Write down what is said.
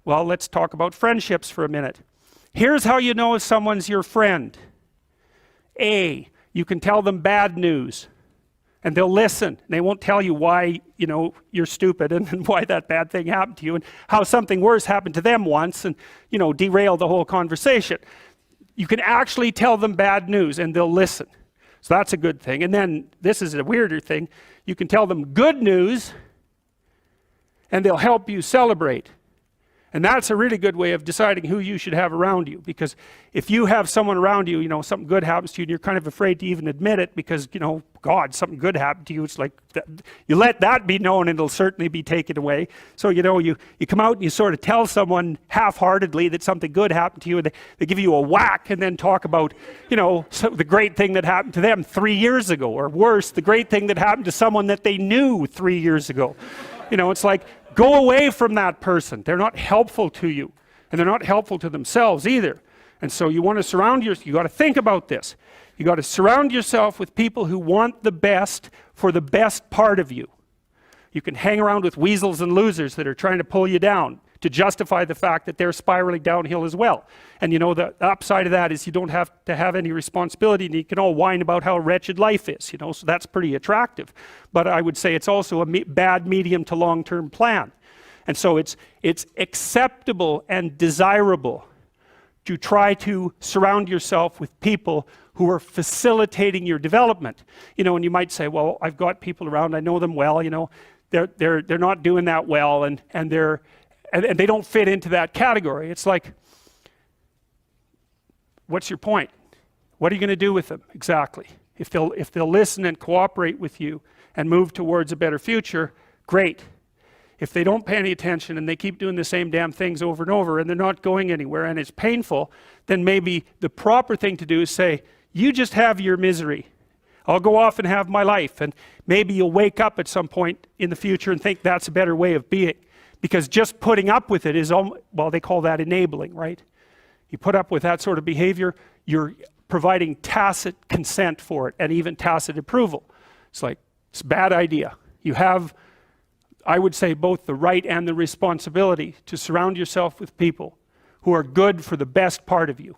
Well, let's talk about friendships for a minute. Here's how you know if someone's your friend. A, you can tell them bad news and they'll listen. They won't tell you why, you're stupid and why that bad thing happened to you and how something worse happened to them once and, derail the whole conversation. You can actually tell them bad news and they'll listen. So that's a good thing. And then this is a weirder thing. You can tell them good news and they'll help you celebrate. And that's a really good way of deciding who you should have around you. Because if you have someone around you, something good happens to you and you're kind of afraid to even admit it because, God, something good happened to you. It's like, you let that be known and it'll certainly be taken away. So, you come out and you sort of tell someone half-heartedly that something good happened to you and they give you a whack and then talk about, the great thing that happened to them 3 years ago. Or worse, the great thing that happened to someone that they knew 3 years ago. It's like, go away from that person. They're not helpful to you. And they're not helpful to themselves either. And so you want to surround yourself, you got to think about this. You got to surround yourself with people who want the best for the best part of you. You can hang around with weasels and losers that are trying to pull you down to justify the fact that they're spiraling downhill as well. And the upside of that is you don't have to have any responsibility and you can all whine about how wretched life is, so that's pretty attractive. But I would say it's also a bad medium to long-term plan. And so it's acceptable and desirable to try to surround yourself with people who are facilitating your development. And you might say, well, I've got people around, I know them well, they're not doing that well and they don't fit into that category. It's like, what's your point? What are you going to do with them exactly? If they'll listen and cooperate with you and move towards a better future, great. If they don't pay any attention and they keep doing the same damn things over and over and they're not going anywhere and it's painful, then maybe the proper thing to do is say, you just have your misery. I'll go off and have my life. And maybe you'll wake up at some point in the future and think that's a better way of being. Because just putting up with it is, well, they call that enabling, right? You put up with that sort of behavior, you're providing tacit consent for it and even tacit approval. It's like, it's a bad idea. You have, I would say, both the right and the responsibility to surround yourself with people who are good for the best part of you.